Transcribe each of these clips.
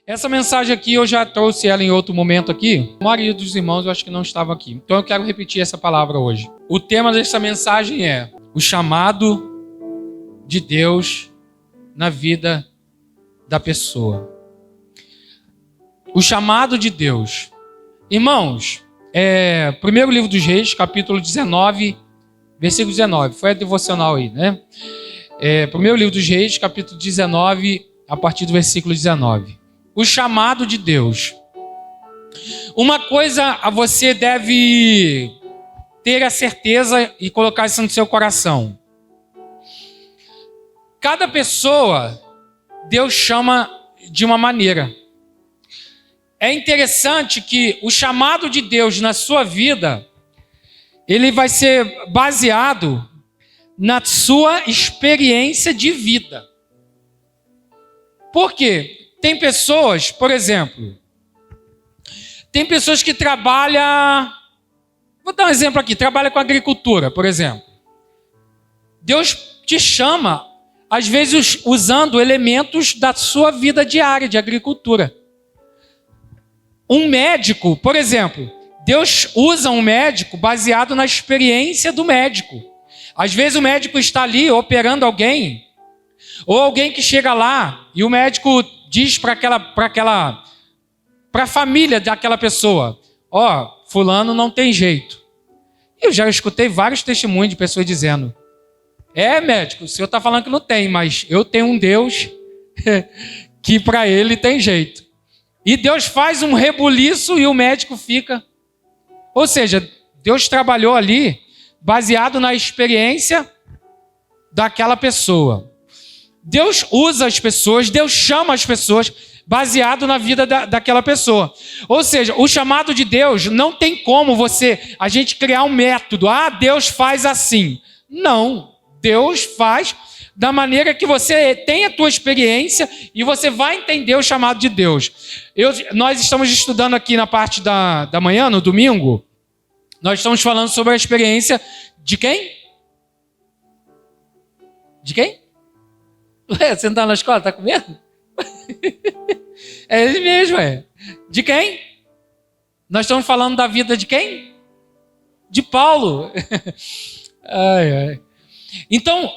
Essa mensagem aqui eu já trouxe ela em outro momento aqui. A maioria dos irmãos eu acho que não estava aqui. Então eu quero repetir essa palavra hoje. O tema dessa mensagem é o chamado de Deus na vida da pessoa. O chamado de Deus. Irmãos, primeiro livro dos Reis, capítulo 19, versículo 19. Foi a devocional aí, né? Primeiro livro dos Reis, capítulo 19, a partir do versículo 19. O chamado de Deus. Uma coisa você deve ter a certeza e colocar isso no seu coração. Cada pessoa, Deus chama de uma maneira. É interessante que o chamado de Deus na sua vida, ele vai ser baseado na sua experiência de vida. Por quê? Tem pessoas, por exemplo, tem pessoas que trabalham, vou dar um exemplo aqui, trabalha com agricultura, por exemplo. Deus te chama, às vezes, usando elementos da sua vida diária de agricultura. Um médico, por exemplo, Deus usa um médico baseado na experiência do médico. Às vezes o médico está ali operando alguém, ou alguém que chega lá e o médico diz para a família daquela pessoa: fulano não tem jeito. Eu já escutei vários testemunhos de pessoas dizendo: médico, o senhor está falando que não tem, mas eu tenho um Deus que para ele tem jeito. E Deus faz um rebuliço e o médico fica. Ou seja, Deus trabalhou ali baseado na experiência daquela pessoa. Deus usa as pessoas, Deus chama as pessoas baseado na vida daquela pessoa. Ou seja, o chamado de Deus não tem como a gente criar um método. Deus faz assim. Não, Deus faz da maneira que você tem a tua experiência e você vai entender o chamado de Deus. Nós estamos estudando aqui na parte da manhã, no domingo, nós estamos falando sobre a experiência de quem? De quem? Você não está na escola, está com medo? É ele mesmo, De quem? Nós estamos falando da vida de quem? De Paulo. Então,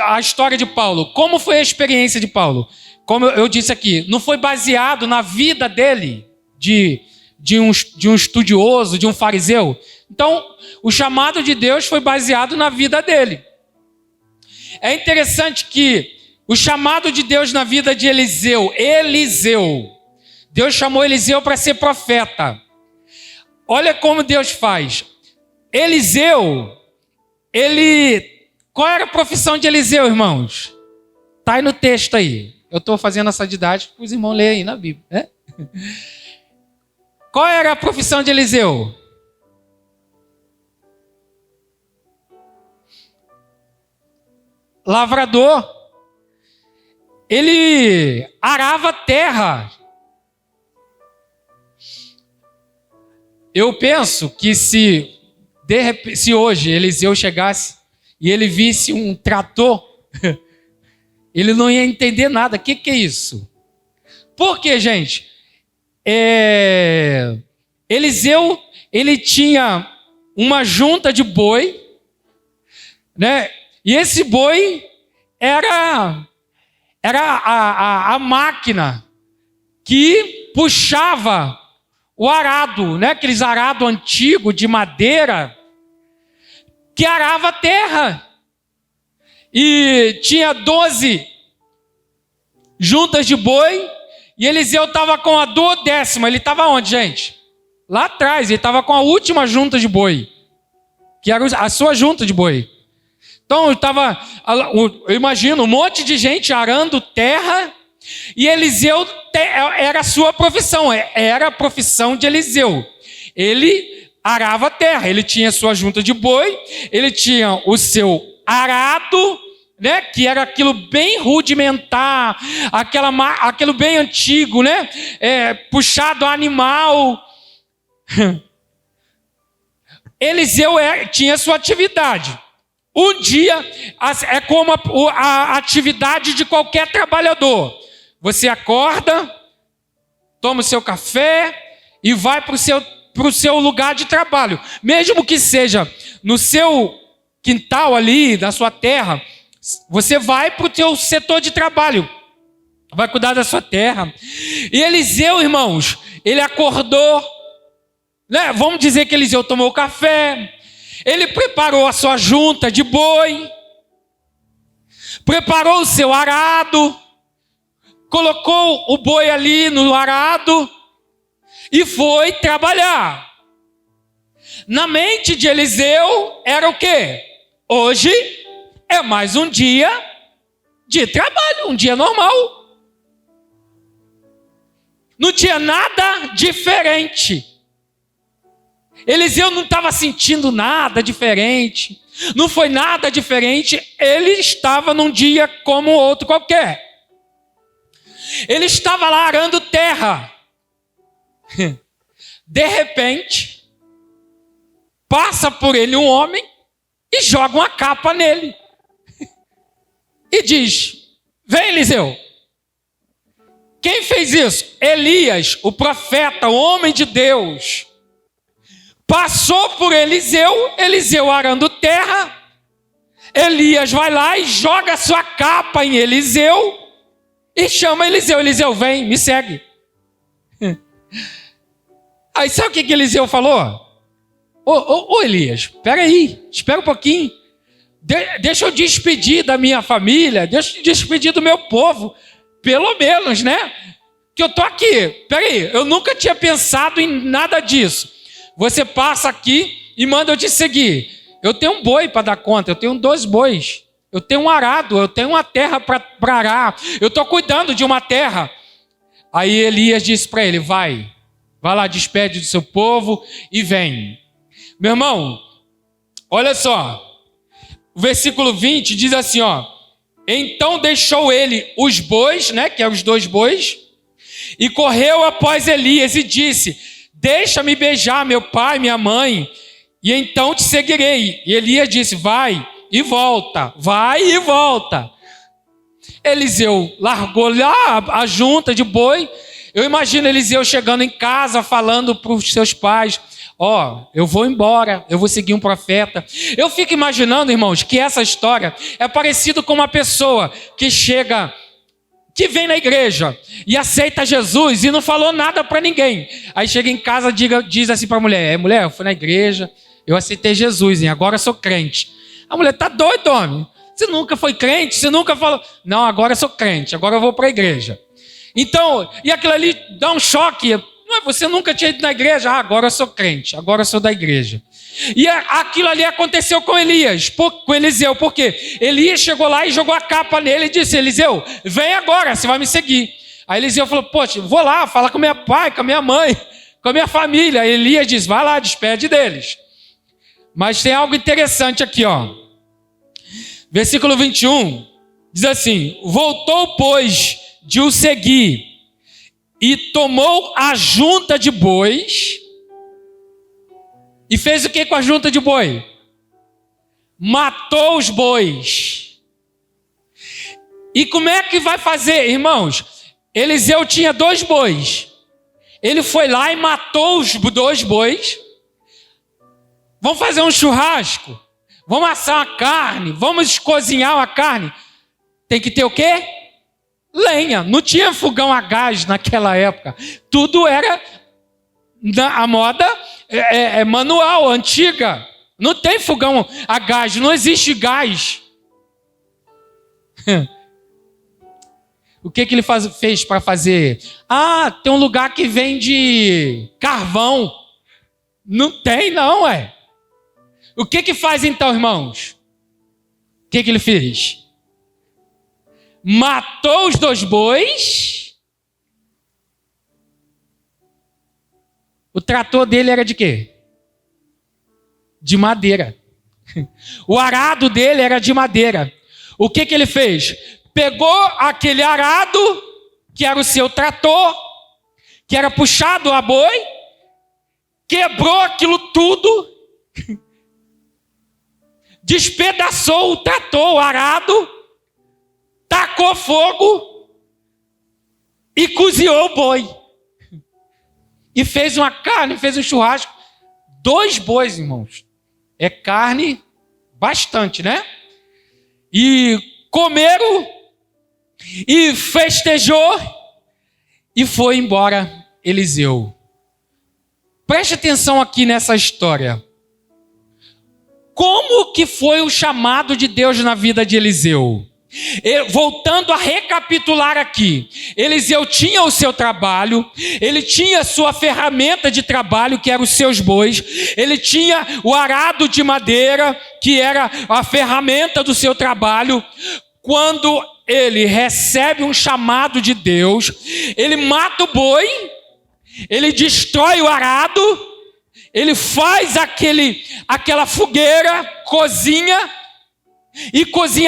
a história de Paulo, como foi a experiência de Paulo? Como eu disse aqui, não foi baseado na vida dele, de um estudioso, de um fariseu. Então, o chamado de Deus foi baseado na vida dele. É interessante que o chamado de Deus na vida de Eliseu, Deus chamou Eliseu para ser profeta. Olha como Deus faz. Eliseu, qual era a profissão de Eliseu, irmãos? Está aí no texto aí. Eu estou fazendo essa didática para os irmãos lerem aí na Bíblia, né? Qual era a profissão de Eliseu? Lavrador. Ele arava terra. Eu penso que se hoje Eliseu chegasse e ele visse um trator, ele não ia entender nada. O que é isso? Por quê, gente? Eliseu, ele tinha uma junta de boi, né? E esse boi era a máquina que puxava o arado, né? Aqueles arados antigos de madeira que arava a terra. E tinha 12 juntas de boi e Eliseu estava com a 12ª. Ele estava onde, gente? Lá atrás, ele estava com a última junta de boi, que era a sua junta de boi. Então, eu imagino um monte de gente arando terra e Eliseu era a sua profissão, era a profissão de Eliseu. Ele arava terra, ele tinha sua junta de boi, ele tinha o seu arado, né, que era aquilo bem rudimentar, aquilo bem antigo, né, puxado a animal. Eliseu tinha sua atividade. Um dia, é como a atividade de qualquer trabalhador. Você acorda, toma o seu café e vai para o seu lugar de trabalho. Mesmo que seja no seu quintal ali, da sua terra, você vai para o seu setor de trabalho, vai cuidar da sua terra. E Eliseu, irmãos, ele acordou, né? Vamos dizer que Eliseu tomou café, ele preparou a sua junta de boi, preparou o seu arado, colocou o boi ali no arado e foi trabalhar. Na mente de Eliseu era o quê? Hoje é mais um dia de trabalho, um dia normal. Não tinha nada diferente. Eliseu não estava sentindo nada diferente. Não foi nada diferente. Ele estava num dia como outro qualquer. Ele estava lá arando terra. De repente, passa por ele um homem e joga uma capa nele. E diz: vem, Eliseu. Quem fez isso? Elias, o profeta, o homem de Deus. Passou por Eliseu, Eliseu arando terra. Elias vai lá e joga sua capa em Eliseu e chama Eliseu. Eliseu, vem, me segue. Aí sabe o que Eliseu falou? Ô Elias, espera aí, espera um pouquinho. Deixa eu despedir da minha família, deixa eu despedir do meu povo, pelo menos, né? Que eu tô aqui. Espera aí, eu nunca tinha pensado em nada disso. Você passa aqui e manda eu te seguir. Eu tenho um boi para dar conta, eu tenho 2 bois, eu tenho um arado, eu tenho uma terra para arar, eu estou cuidando de uma terra. Aí Elias disse para ele: vai lá, despede do seu povo e vem. Meu irmão, olha só, o versículo 20 diz assim, ó: então deixou ele os bois, né, que eram os 2 bois, e correu após Elias e disse: deixa-me beijar meu pai, minha mãe, e então te seguirei. E Elias disse: vai e volta, vai e volta. Eliseu largou lá a junta de boi. Eu imagino Eliseu chegando em casa, falando para os seus pais: ó, eu vou embora, eu vou seguir um profeta. Eu fico imaginando, irmãos, que essa história é parecida com uma pessoa que chega, que vem na igreja e aceita Jesus e não falou nada para ninguém. Aí chega em casa, diz assim para a mulher: mulher, eu fui na igreja, eu aceitei Jesus, hein? Agora eu sou crente. A mulher: tá doido, homem? Você nunca foi crente? Você nunca falou? Não, agora eu sou crente, agora eu vou para a igreja. Então, e aquilo ali dá um choque. Você nunca tinha ido na igreja? Agora eu sou crente, agora eu sou da igreja. E aquilo ali aconteceu com com Eliseu, porque Elias chegou lá e jogou a capa nele e disse: Eliseu, vem agora, você vai me seguir. Aí Eliseu falou: poxa, vou lá falar com meu pai, com a minha mãe, com a minha família. Aí Elias diz: vai lá, despede deles. Mas tem algo interessante aqui, ó. Versículo 21 diz assim: voltou, pois, de o seguir, e tomou a junta de bois. E fez o que com a junta de boi? Matou os bois. E como é que vai fazer, irmãos? Eliseu tinha 2 bois. Ele foi lá e matou os 2 bois. Vamos fazer um churrasco. Vamos assar uma carne. Vamos cozinhar uma carne. Tem que ter o quê? Lenha. Não tinha fogão a gás naquela época. Tudo era a moda manual, antiga. Não tem fogão a gás, não existe gás. O que ele fez para fazer? Ah, tem um lugar que vende carvão. Não tem, não, é. O que faz então, irmãos? O que ele fez? Matou os 2 bois. O trator dele era de quê? De madeira. O arado dele era de madeira. O que ele fez? Pegou aquele arado, que era o seu trator, que era puxado a boi, quebrou aquilo tudo, despedaçou o trator, o arado, tacou fogo e cozinhou o boi. e fez uma carne, fez um churrasco. 2 bois, irmãos. É carne bastante, né? E comeram, e festejou, e foi embora Eliseu. Preste atenção aqui nessa história. Como que foi o chamado de Deus na vida de Eliseu? Voltando a recapitular aqui, Eliseu tinha o seu trabalho, ele tinha a sua ferramenta de trabalho, que eram os seus bois, ele tinha o arado de madeira, que era a ferramenta do seu trabalho. Quando ele recebe um chamado de Deus, ele mata o boi, ele destrói o arado, ele faz aquela fogueira, cozinha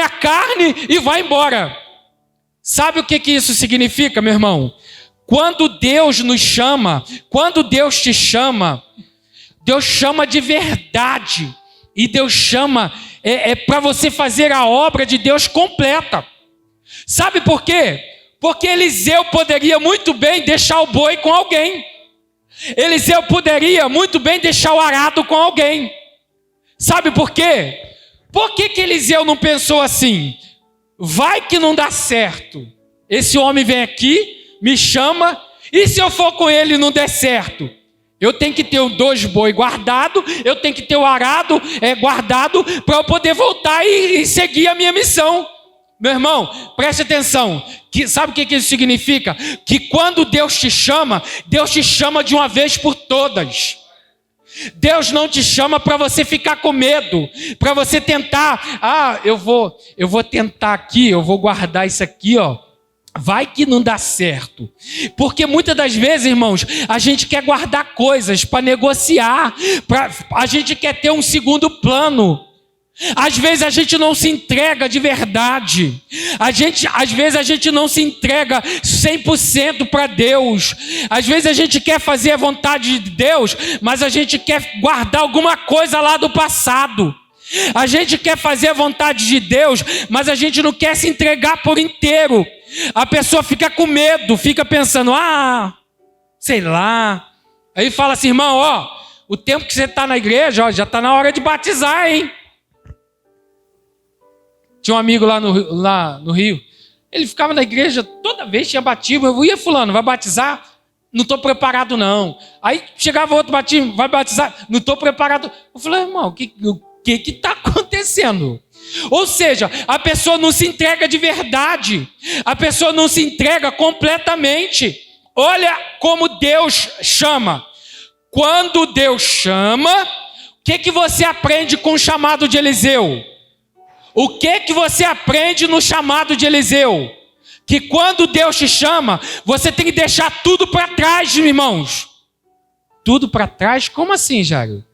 a carne e vai embora. Sabe o que isso significa, meu irmão? Quando Deus nos chama, quando Deus te chama, Deus chama de verdade. E Deus chama para você fazer a obra de Deus completa. Sabe por quê? Porque Eliseu poderia muito bem deixar o boi com alguém. Eliseu poderia muito bem deixar o arado com alguém. Sabe por quê? Por que Eliseu não pensou assim? Vai que não dá certo. Esse homem vem aqui, me chama, e se eu for com ele e não der certo? Eu tenho que ter 2 bois guardados, eu tenho que ter o arado guardado para eu poder voltar e seguir a minha missão. Meu irmão, preste atenção. Sabe o que isso significa? Que quando Deus te chama de uma vez por todas. Deus não te chama para você ficar com medo, para você tentar, eu vou tentar aqui, eu vou guardar isso aqui, ó. Vai que não dá certo. Porque muitas das vezes, irmãos, a gente quer guardar coisas para negociar, a gente quer ter um segundo plano. Às vezes a gente não se entrega de verdade. Às vezes a gente não se entrega 100% para Deus. Às vezes a gente quer fazer a vontade de Deus, mas a gente quer guardar alguma coisa lá do passado. A gente quer fazer a vontade de Deus, mas a gente não quer se entregar por inteiro. A pessoa fica com medo, fica pensando, sei lá. Aí fala assim, irmão, o tempo que você está na igreja, já está na hora de batizar, hein? Tinha um amigo lá no Rio, ele ficava na igreja, toda vez tinha batismo, eu ia fulano, vai batizar? Não estou preparado não. Aí chegava outro batismo, vai batizar? Não estou preparado. Eu falei, irmão, o que está acontecendo? Ou seja, a pessoa não se entrega de verdade, a pessoa não se entrega completamente. Olha como Deus chama. Quando Deus chama, o que você aprende com o chamado de Eliseu? O que você aprende no chamado de Eliseu? Que quando Deus te chama, você tem que deixar tudo para trás, irmãos. Tudo para trás? Como assim, Jário?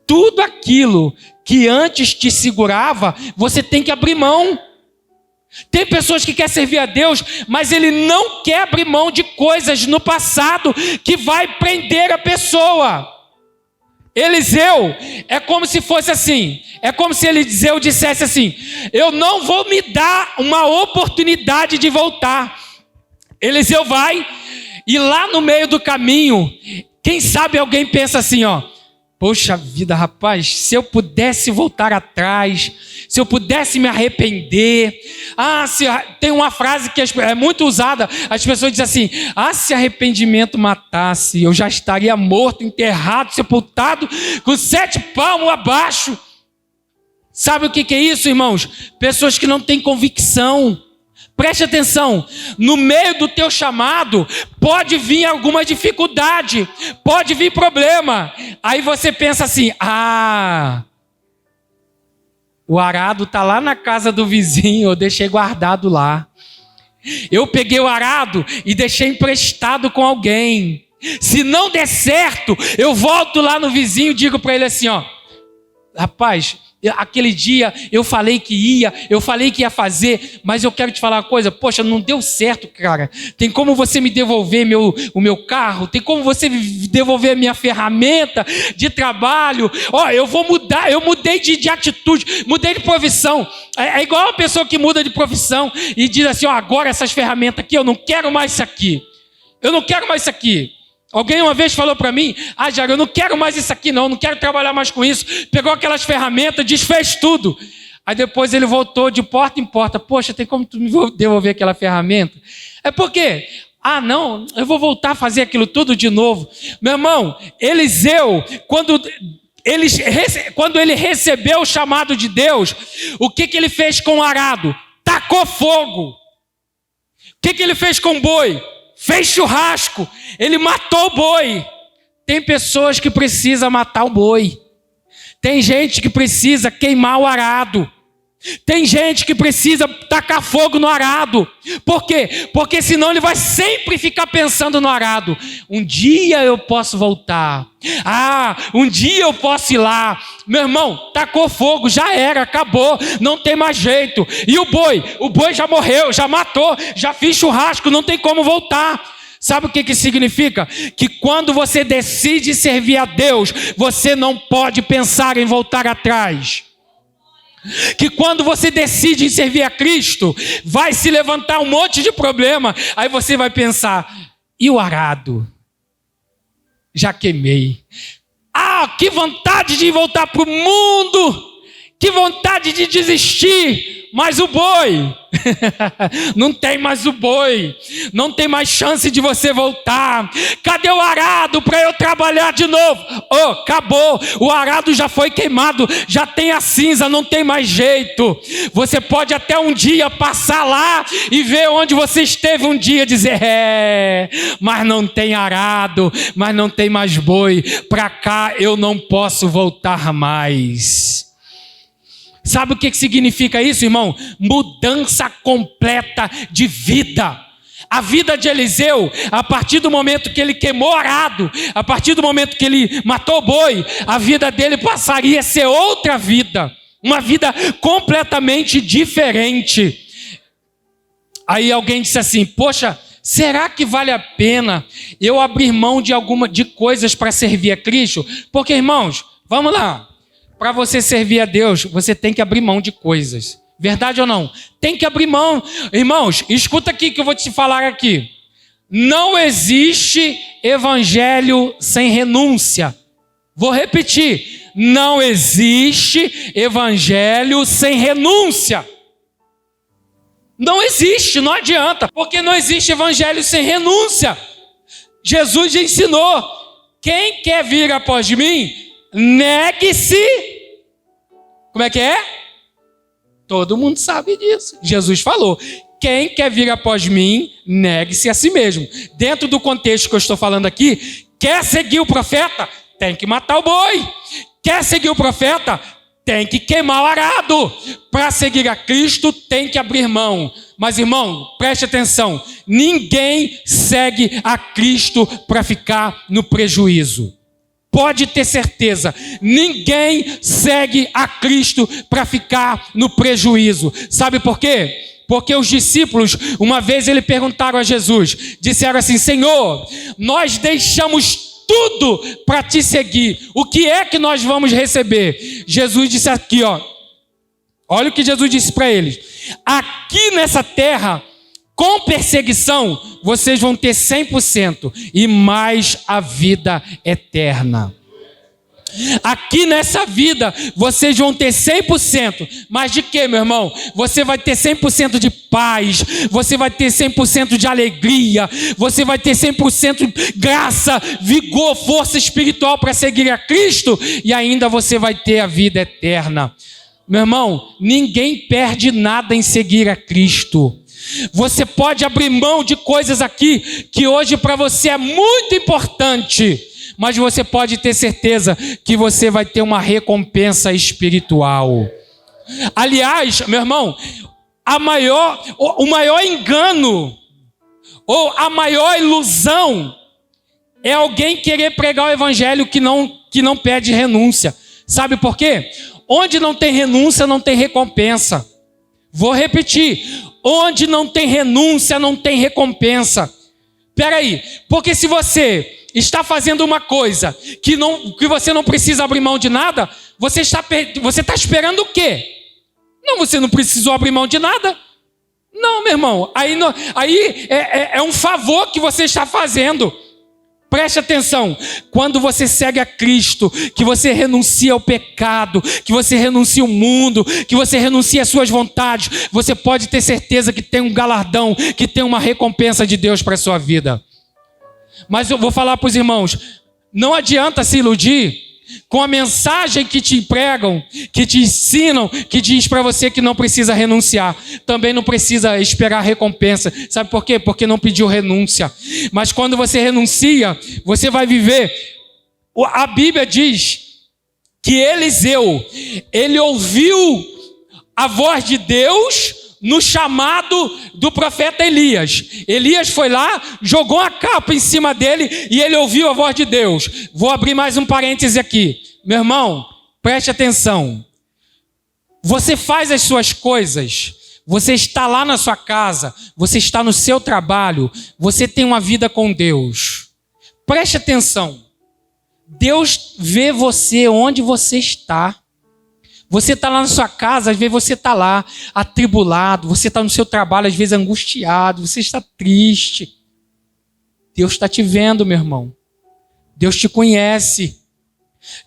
Tudo aquilo que antes te segurava, você tem que abrir mão. Tem pessoas que querem servir a Deus, mas ele não quer abrir mão de coisas no passado que vai prender a pessoa. Eliseu é como se fosse assim, é como se Eliseu dissesse assim, eu não vou me dar uma oportunidade de voltar. Eliseu vai, e lá no meio do caminho, quem sabe alguém pensa assim, poxa vida, rapaz, se eu pudesse voltar atrás, se eu pudesse me arrepender. Tem uma frase que é muito usada, as pessoas dizem assim, se arrependimento matasse, eu já estaria morto, enterrado, sepultado, com 7 palmos abaixo. Sabe o que é isso, irmãos? Pessoas que não têm convicção. Preste atenção, no meio do teu chamado, pode vir alguma dificuldade, pode vir problema. Aí você pensa assim, o arado está lá na casa do vizinho, eu deixei guardado lá. Eu peguei o arado e deixei emprestado com alguém. Se não der certo, eu volto lá no vizinho e digo para ele assim, rapaz, aquele dia eu falei que ia fazer, mas eu quero te falar uma coisa, poxa, não deu certo, cara. Tem como você me devolver o meu carro? Tem como você me devolver a minha ferramenta de trabalho? Eu vou mudar, eu mudei de atitude, mudei de profissão. É igual a pessoa que muda de profissão e diz assim, agora essas ferramentas aqui, eu não quero mais isso aqui. Eu não quero mais isso aqui. Alguém uma vez falou para mim, Jairo, eu não quero mais isso aqui não quero trabalhar mais com isso. Pegou aquelas ferramentas, desfez tudo. Aí depois ele voltou de porta em porta. Poxa, tem como tu me devolver aquela ferramenta? É porque, não, eu vou voltar a fazer aquilo tudo de novo. Meu irmão, Eliseu, quando ele recebeu o chamado de Deus, o que ele fez com o arado? Tacou fogo. O que ele fez com o boi? Fez churrasco. Ele matou o boi. Tem pessoas que precisam matar o boi. Tem gente que precisa queimar o arado. Tem gente que precisa tacar fogo no arado. Por quê? Porque senão ele vai sempre ficar pensando no arado. Um dia eu posso voltar. Um dia eu posso ir lá. Meu irmão, tacou fogo, já era, acabou, não tem mais jeito. E o boi? O boi já morreu, já matou, já fiz churrasco, não tem como voltar. Sabe o que significa? Que quando você decide servir a Deus, você não pode pensar em voltar atrás. Que quando você decide em servir a Cristo, vai se levantar um monte de problema. Aí você vai pensar, e o arado? Já queimei. Que vontade de voltar para o mundo. Que vontade de desistir. Mas o boi, não tem mais o boi, não tem mais chance de você voltar. Cadê o arado para eu trabalhar de novo? Acabou, o arado já foi queimado, já tem a cinza, não tem mais jeito. Você pode até um dia passar lá e ver onde você esteve um dia, dizer, mas não tem arado, mas não tem mais boi, para cá eu não posso voltar mais. Sabe o que significa isso, irmão? Mudança completa de vida. A vida de Eliseu, a partir do momento que ele queimou arado, a partir do momento que ele matou boi, a vida dele passaria a ser outra vida. Uma vida completamente diferente. Aí alguém disse assim, poxa, será que vale a pena eu abrir mão de coisas para servir a Cristo? Porque, irmãos, vamos lá. Para você servir a Deus, você tem que abrir mão de coisas. Verdade ou não? Tem que abrir mão. Irmãos, escuta aqui que eu vou te falar aqui. Não existe evangelho sem renúncia. Vou repetir. Não existe evangelho sem renúncia. Não existe, não adianta. Porque não existe evangelho sem renúncia. Jesus ensinou. Quem quer vir após mim, negue-se. Como é que é? Todo mundo sabe disso. Jesus falou, quem quer vir após mim, negue-se a si mesmo. Dentro do contexto que eu estou falando aqui, quer seguir o profeta? Tem que matar o boi. Quer seguir o profeta? Tem que queimar o arado. Para seguir a Cristo, tem que abrir mão. Mas, irmão, preste atenção. Ninguém segue a Cristo para ficar no prejuízo. Pode ter certeza, ninguém segue a Cristo para ficar no prejuízo. Sabe por quê? Porque os discípulos, uma vez eles perguntaram a Jesus, disseram assim, Senhor, nós deixamos tudo para te seguir. O que é que nós vamos receber? Jesus disse aqui, olha o que Jesus disse para eles. Aqui nessa terra, com perseguição, vocês vão ter 100% e mais a vida eterna. Aqui nessa vida, vocês vão ter 100%. Mas de quê, meu irmão? Você vai ter 100% de paz, você vai ter 100% de alegria, você vai ter 100% graça, vigor, força espiritual para seguir a Cristo e ainda você vai ter a vida eterna. Meu irmão, ninguém perde nada em seguir a Cristo. Você pode abrir mão de coisas aqui que hoje para você é muito importante, mas você pode ter certeza que você vai ter uma recompensa espiritual. Aliás, meu irmão, o maior engano ou a maior ilusão é alguém querer pregar o evangelho que não pede renúncia. Sabe por quê? Onde não tem renúncia, não tem recompensa. Vou repetir. Onde não tem renúncia, não tem recompensa. Espera aí, porque se você está fazendo uma coisa que você não precisa abrir mão de nada, você está esperando o quê? Não, você não precisou abrir mão de nada. Não, meu irmão, aí é um favor que você está fazendo Preste atenção, quando você segue a Cristo, que você renuncia ao pecado, que você renuncia ao mundo, que você renuncia às suas vontades, você pode ter certeza que tem um galardão, que tem uma recompensa de Deus para a sua vida. Mas eu vou falar para os irmãos, não adianta se iludir com a mensagem que te pregam, que te ensinam, que diz para você que não precisa renunciar. Também não precisa esperar recompensa. Sabe por quê? Porque não pediu renúncia. Mas quando você renuncia, você vai viver. A Bíblia diz que Eliseu, ele ouviu a voz de Deus no chamado do profeta Elias. Elias foi lá, jogou a capa em cima dele e ele ouviu a voz de Deus. Vou abrir mais um parêntese aqui. Meu irmão, preste atenção. Você faz as suas coisas, você está lá na sua casa, você está no seu trabalho, você tem uma vida com Deus. Preste atenção. Deus vê você onde você está. Você está lá na sua casa, às vezes você está lá atribulado, você está no seu trabalho, às vezes angustiado, você está triste. Deus está te vendo, meu irmão. Deus te conhece.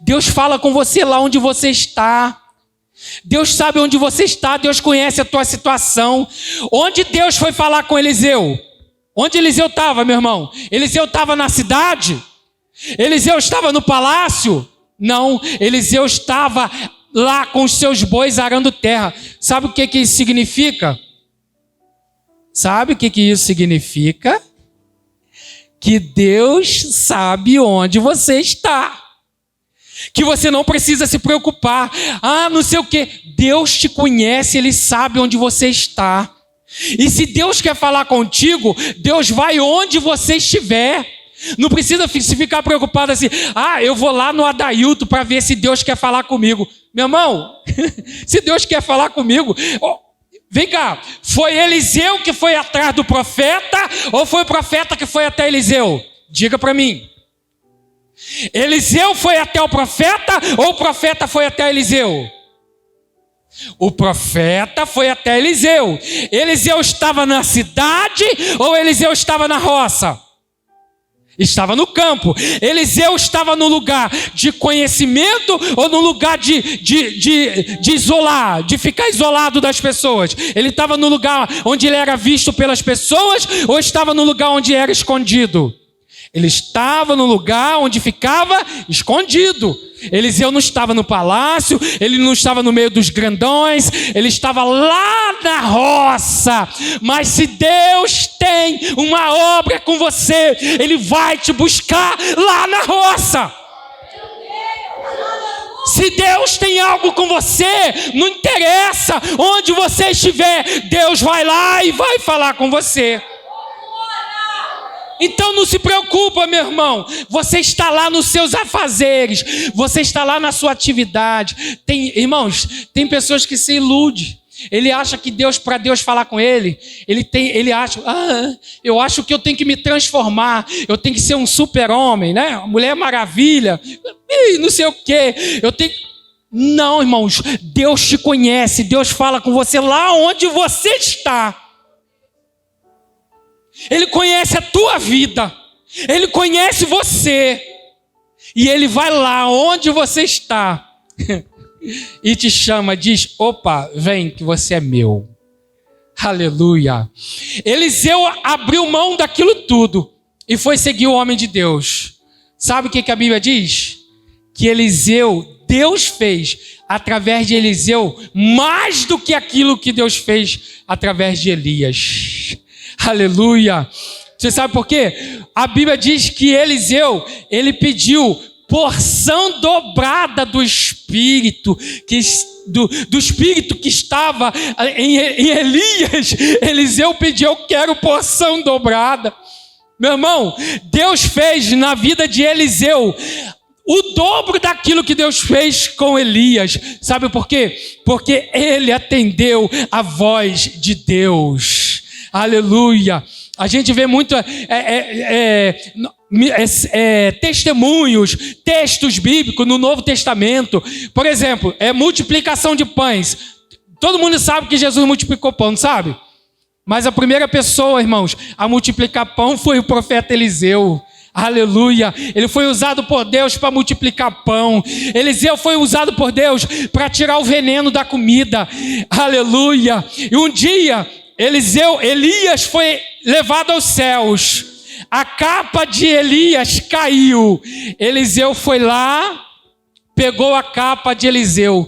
Deus fala com você lá onde você está. Deus sabe onde você está, Deus conhece a tua situação. Onde Deus foi falar com Eliseu? Onde Eliseu estava, meu irmão? Eliseu estava na cidade? Eliseu estava no palácio? Não, Eliseu estava lá com os seus bois arando terra. Sabe o que isso significa? Sabe o que isso significa? Que Deus sabe onde você está. Que você não precisa se preocupar. Não sei o que. Deus te conhece, Ele sabe onde você está. E se Deus quer falar contigo, Deus vai onde você estiver. Não precisa se ficar preocupado assim, eu vou lá no Adailto para ver se Deus quer falar comigo. Meu irmão, se Deus quer falar comigo, vem cá, foi Eliseu que foi atrás do profeta ou foi o profeta que foi até Eliseu? Diga para mim. Eliseu foi até o profeta ou o profeta foi até Eliseu? O profeta foi até Eliseu. Eliseu estava na cidade ou Eliseu estava na roça? Estava no campo. Eliseu estava no lugar de conhecimento ou no lugar de isolar, de ficar isolado das pessoas? Ele estava no lugar onde ele era visto pelas pessoas ou estava no lugar onde era escondido? Ele estava no lugar onde ficava escondido. Eliseu não estava no palácio, ele não estava no meio dos grandões, ele estava lá na roça. Mas se Deus tem uma obra com você, Ele vai te buscar lá na roça. Se Deus tem algo com você, não interessa onde você estiver, Deus vai lá e vai falar com você. Então não se preocupa, meu irmão. Você está lá nos seus afazeres. Você está lá na sua atividade. Irmãos, tem pessoas que se iludem. Ele acha que para Deus falar com ele, ele acha, eu acho que eu tenho que me transformar. Eu tenho que ser um super-homem, né? Uma Mulher Maravilha. Não sei o quê. Não, irmãos. Deus te conhece. Deus fala com você lá onde você está. Ele conhece a tua vida, Ele conhece você, e Ele vai lá onde você está, e te chama, diz, opa, vem que você é meu, aleluia. Eliseu abriu mão daquilo tudo, e foi seguir o homem de Deus. Sabe o que a Bíblia diz? Que Deus fez através de Eliseu, mais do que aquilo que Deus fez através de Elias. Aleluia. Você sabe por quê? A Bíblia diz que Eliseu, ele pediu porção dobrada do Espírito, do Espírito que estava em Elias. Eliseu pediu, eu quero porção dobrada. Meu irmão, Deus fez na vida de Eliseu o dobro daquilo que Deus fez com Elias. Sabe por quê? Porque ele atendeu a voz de Deus. Aleluia. A gente vê muito testemunhos, textos bíblicos no Novo Testamento. Por exemplo, multiplicação de pães. Todo mundo sabe que Jesus multiplicou pão, não sabe? Mas a primeira pessoa, irmãos, a multiplicar pão foi o profeta Eliseu. Aleluia. Ele foi usado por Deus para multiplicar pão. Eliseu foi usado por Deus para tirar o veneno da comida. Aleluia. E um dia, Elias foi levado aos céus. A capa de Elias caiu. Eliseu foi lá, pegou a capa de Elias.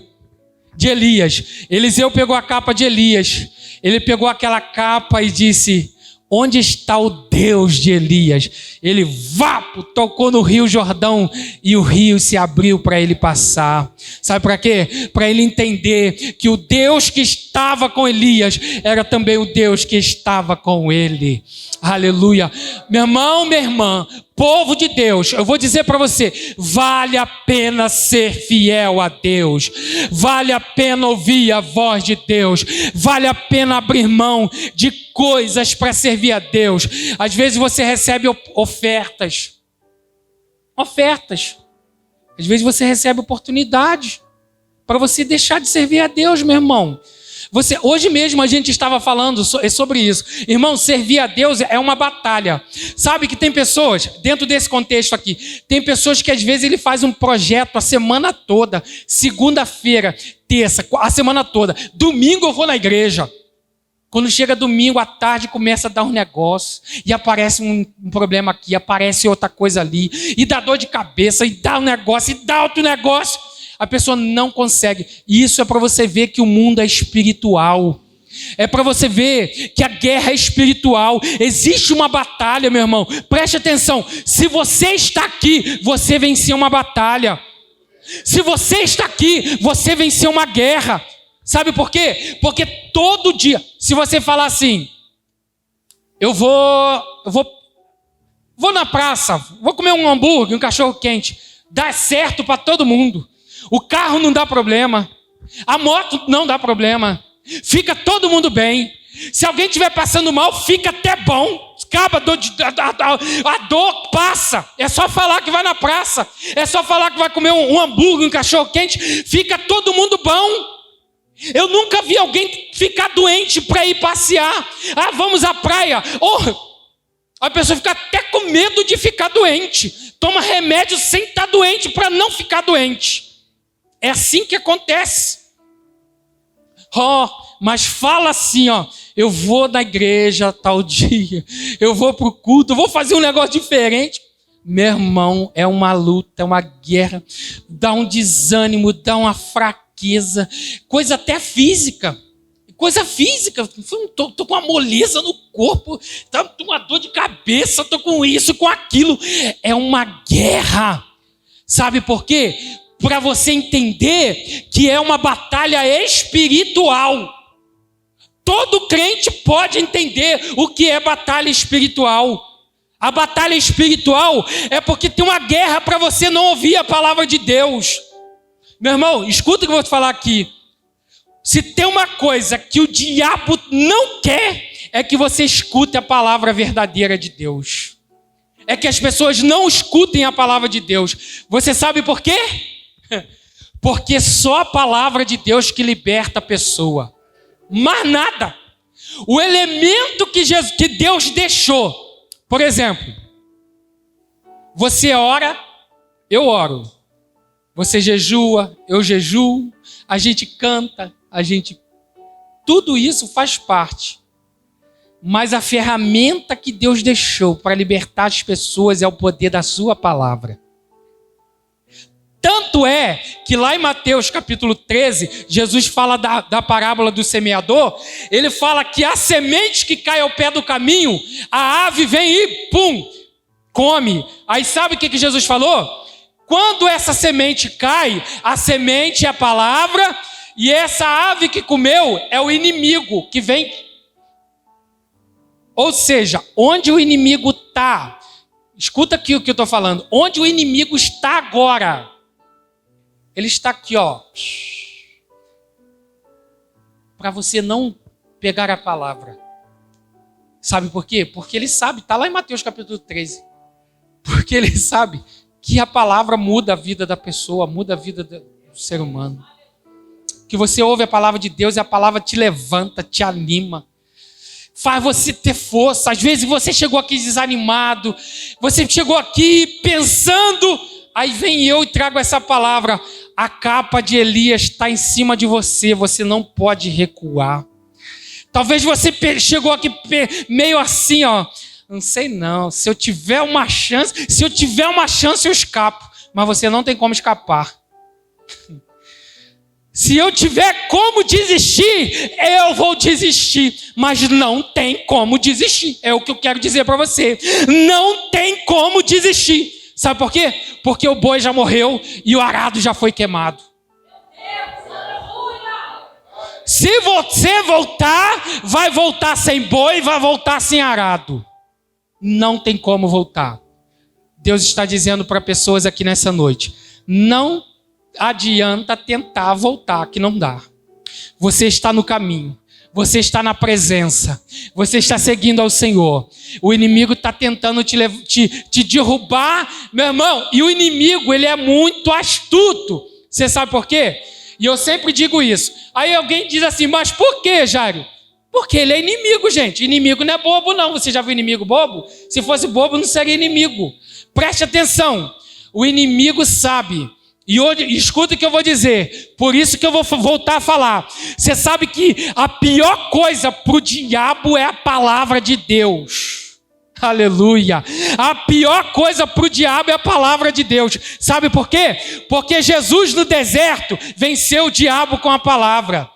Eliseu pegou a capa de Elias. Ele pegou aquela capa e disse: onde está o Deus de Elias? Ele tocou no rio Jordão e o rio se abriu para ele passar. Sabe para quê? Para ele entender que o Deus que estava com Elias era também o Deus que estava com ele. Aleluia. Meu irmão, minha irmã, povo de Deus, eu vou dizer para você, vale a pena ser fiel a Deus, vale a pena ouvir a voz de Deus, vale a pena abrir mão de coisas para servir a Deus. Às vezes você recebe ofertas, às vezes você recebe oportunidades para você deixar de servir a Deus, meu irmão. Hoje mesmo a gente estava falando sobre isso. Irmão, servir a Deus é uma batalha. Sabe que tem pessoas, dentro desse contexto aqui, tem pessoas que às vezes ele faz um projeto a semana toda, segunda-feira, terça, a semana toda. Domingo eu vou na igreja. Quando chega domingo à tarde começa a dar um negócio, e aparece um problema aqui, aparece outra coisa ali, e dá dor de cabeça, e dá um negócio, e dá outro negócio. A pessoa não consegue. E isso é para você ver que o mundo é espiritual. É para você ver que a guerra é espiritual. Existe uma batalha, meu irmão. Preste atenção. Se você está aqui, você venceu uma batalha. Se você está aqui, você venceu uma guerra. Sabe por quê? Porque todo dia, se você falar assim, eu vou na praça, vou comer um hambúrguer, um cachorro quente, dá certo para todo mundo. O carro não dá problema, a moto não dá problema, fica todo mundo bem. Se alguém estiver passando mal, fica até bom. Acaba a dor passa. É só falar que vai na praça, é só falar que vai comer um hambúrguer, um cachorro quente, fica todo mundo bom. Eu nunca vi alguém ficar doente para ir passear. Ah, vamos à praia. A pessoa fica até com medo de ficar doente, toma remédio sem estar doente para não ficar doente. É assim que acontece. Mas fala assim, eu vou na igreja tal dia, eu vou para o culto, eu vou fazer um negócio diferente. Meu irmão, é uma luta, é uma guerra, dá um desânimo, dá uma fraqueza, coisa até física. Coisa física, tô com uma moleza no corpo, tô com uma dor de cabeça, tô com isso, com aquilo. É uma guerra. Sabe por quê? Para você entender que é uma batalha espiritual. Todo crente pode entender o que é batalha espiritual. A batalha espiritual é porque tem uma guerra para você não ouvir a palavra de Deus. Meu irmão, escuta o que eu vou te falar aqui. Se tem uma coisa que o diabo não quer, é que você escute a palavra verdadeira de Deus. É que as pessoas não escutem a palavra de Deus. Você sabe por quê? Porque só a palavra de Deus que liberta a pessoa. Mais nada. O elemento que Deus deixou. Por exemplo, você ora, eu oro. Você jejua, eu jejuo. A gente canta, tudo isso faz parte. Mas a ferramenta que Deus deixou para libertar as pessoas é o poder da sua palavra. Tanto é que lá em Mateus capítulo 13, Jesus fala da parábola do semeador. Ele fala que a semente que cai ao pé do caminho, a ave vem e pum, come. Aí sabe o que Jesus falou? Quando essa semente cai, a semente é a palavra, e essa ave que comeu é o inimigo que vem. Ou seja, onde o inimigo está, escuta aqui o que eu estou falando, onde o inimigo está agora, ele está aqui, para você não pegar a palavra. Sabe por quê? Porque ele sabe, está lá em Mateus capítulo 13, porque ele sabe que a palavra muda a vida da pessoa, muda a vida do ser humano. Que você ouve a palavra de Deus e a palavra te levanta, te anima, faz você ter força. Às vezes você chegou aqui desanimado, você chegou aqui pensando, aí vem eu e trago essa palavra. A capa de Elias está em cima de você, você não pode recuar. Talvez você chegou aqui meio assim, ó, não sei não, se eu tiver uma chance eu escapo, mas você não tem como escapar. Se eu tiver como desistir, eu vou desistir, mas não tem como desistir, é o que eu quero dizer para você, não tem como desistir, sabe por quê? Porque o boi já morreu e o arado já foi queimado. Se você voltar, vai voltar sem boi, vai voltar sem arado. Não tem como voltar. Deus está dizendo para pessoas aqui nessa noite, não adianta tentar voltar, que não dá. Você está no caminho, você está na presença, você está seguindo ao Senhor. O inimigo está tentando te derrubar, meu irmão, e o inimigo, ele é muito astuto. Você sabe por quê? E eu sempre digo isso. Aí alguém diz assim, mas por quê, Jairo? Porque ele é inimigo, gente. Inimigo não é bobo, não. Você já viu inimigo bobo? Se fosse bobo, não seria inimigo. Preste atenção. O inimigo sabe. E hoje, escuta o que eu vou dizer. Por isso que eu vou voltar a falar. Você sabe que a pior coisa para o diabo é a palavra de Deus. Aleluia. A pior coisa para o diabo é a palavra de Deus. Sabe por quê? Porque Jesus no deserto venceu o diabo com a palavra.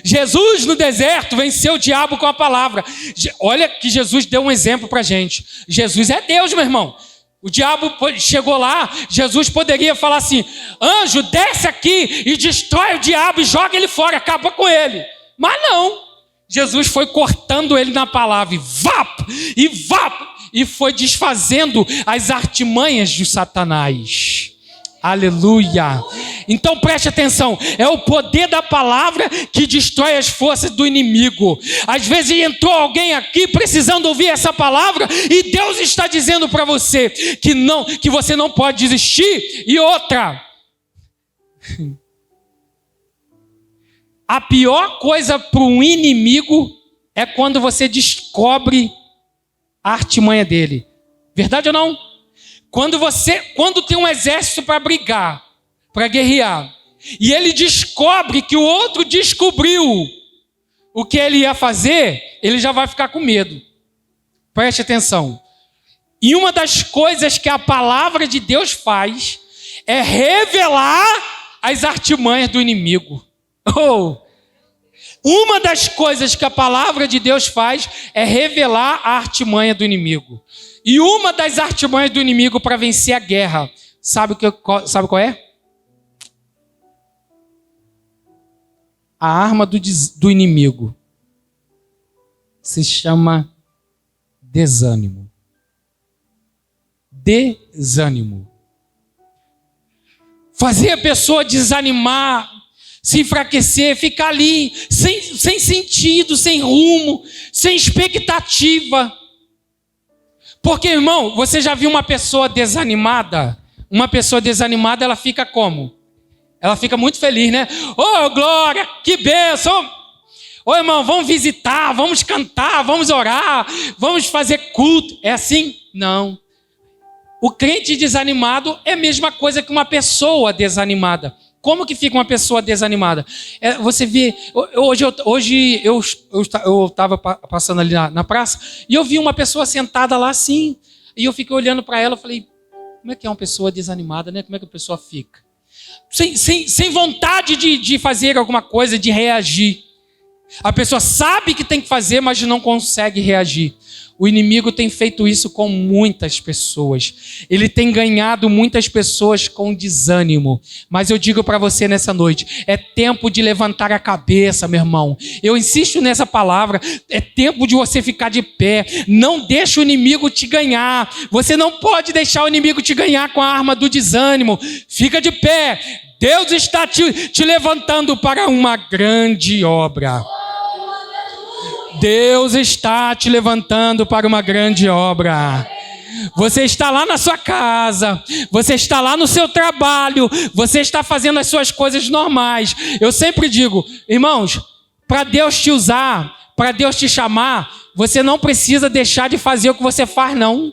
Jesus no deserto venceu o diabo com a palavra. Olha que Jesus deu um exemplo para a gente. Jesus é Deus, meu irmão. O diabo chegou lá, Jesus poderia falar assim, anjo, desce aqui e destrói o diabo e joga ele fora, acaba com ele. Mas não. Jesus foi cortando ele na palavra, e foi desfazendo as artimanhas de Satanás. Aleluia. Então preste atenção, é o poder da palavra que destrói as forças do inimigo. Às vezes entrou alguém aqui precisando ouvir essa palavra e Deus está dizendo para você que você não pode desistir. E outra, a pior coisa para um inimigo é quando você descobre a artimanha dele. Verdade ou não? Quando tem um exército para brigar, para guerrear, e ele descobre que o outro descobriu o que ele ia fazer, ele já vai ficar com medo. Preste atenção. E uma das coisas que a palavra de Deus faz é revelar as artimanhas do inimigo. Uma das coisas que a palavra de Deus faz é revelar a artimanha do inimigo. E uma das artimanhas do inimigo para vencer a guerra, sabe qual é? A arma do inimigo se chama desânimo. Desânimo. Fazer a pessoa desanimar, se enfraquecer, ficar ali, sem sentido, sem rumo, sem expectativa. Porque, irmão, você já viu uma pessoa desanimada? Uma pessoa desanimada, ela fica como? Ela fica muito feliz, né? Oh, glória, que bênção! Ô, irmão, vamos visitar, vamos cantar, vamos orar, vamos fazer culto. É assim? Não. O crente desanimado é a mesma coisa que uma pessoa desanimada. Como que fica uma pessoa desanimada? Você vê, hoje eu estava passando ali na praça e eu vi uma pessoa sentada lá assim, e eu fiquei olhando para ela e falei, como é que é uma pessoa desanimada, né? Como é que a pessoa fica? Sem vontade de fazer alguma coisa, de reagir. A pessoa sabe que tem que fazer, mas não consegue reagir. O inimigo tem feito isso com muitas pessoas. Ele tem ganhado muitas pessoas com desânimo. Mas eu digo para você nessa noite, é tempo de levantar a cabeça, meu irmão. Eu insisto nessa palavra, é tempo de você ficar de pé. Não deixe o inimigo te ganhar. Você não pode deixar o inimigo te ganhar com a arma do desânimo. Fica de pé. Deus está te levantando para uma grande obra. Deus está te levantando para uma grande obra. Você está lá na sua casa, você está lá no seu trabalho, você está fazendo as suas coisas normais. Eu sempre digo, irmãos, para Deus te usar, para Deus te chamar, você não precisa deixar de fazer o que você faz, não.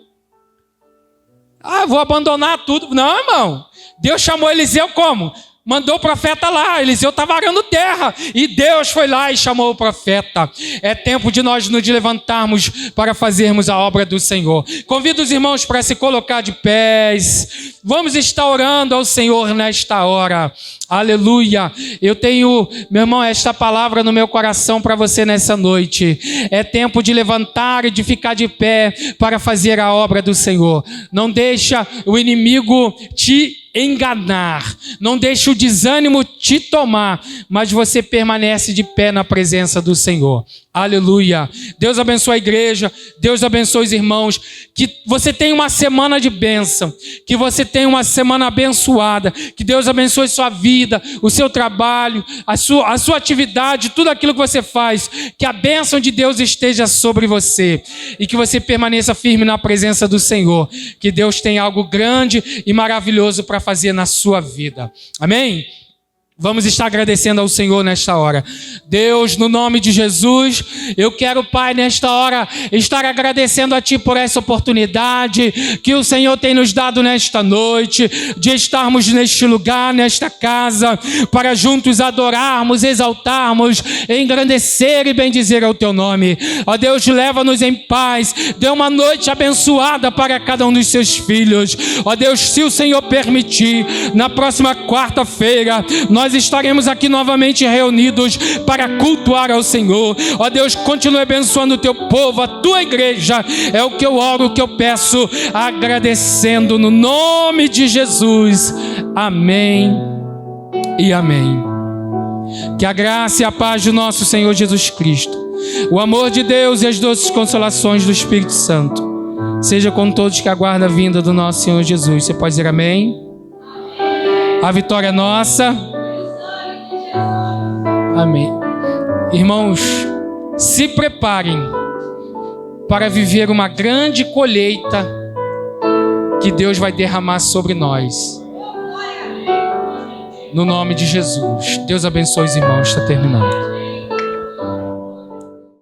Vou abandonar tudo. Não, irmão. Deus chamou Eliseu como? Mandou o profeta lá, Eliseu estava arando terra, e Deus foi lá e chamou o profeta. É tempo de nós nos levantarmos para fazermos a obra do Senhor. Convido os irmãos para se colocar de pés. Vamos estar orando ao Senhor nesta hora. Aleluia. Eu tenho, meu irmão, esta palavra no meu coração para você nessa noite. É tempo de levantar e de ficar de pé para fazer a obra do Senhor. Não deixa o inimigo te enganar, não deixa o desânimo te tomar, mas você permanece de pé na presença do Senhor. Aleluia. Deus abençoe a igreja, Deus abençoe os irmãos, que você tenha uma semana de bênção, que você tenha uma semana abençoada, que Deus abençoe sua vida, o seu trabalho, a sua atividade, tudo aquilo que você faz, que a bênção de Deus esteja sobre você e que você permaneça firme na presença do Senhor, que Deus tem algo grande e maravilhoso para fazer na sua vida. Amém? Vamos estar agradecendo ao Senhor nesta hora. Deus, no nome de Jesus, eu quero, Pai, nesta hora, estar agradecendo a Ti por essa oportunidade que o Senhor tem nos dado nesta noite, de estarmos neste lugar, nesta casa, para juntos adorarmos, exaltarmos, engrandecer e bendizer ao Teu nome. Ó Deus, leva-nos em paz, dê uma noite abençoada para cada um dos Seus filhos. Ó Deus, se o Senhor permitir, na próxima quarta-feira, nós estaremos aqui novamente reunidos para cultuar ao Senhor. Ó Deus, continue abençoando o Teu povo, a Tua igreja. É o que eu oro, o que eu peço, agradecendo no nome de Jesus. Amém e amém. Que a graça e a paz do nosso Senhor Jesus Cristo, o amor de Deus e as doces consolações do Espírito Santo seja com todos que aguardam a vinda do nosso Senhor Jesus. Você pode dizer amém? A vitória é nossa. Amém. Irmãos, se preparem para viver uma grande colheita que Deus vai derramar sobre nós. No nome de Jesus. Deus abençoe os irmãos. Está terminando.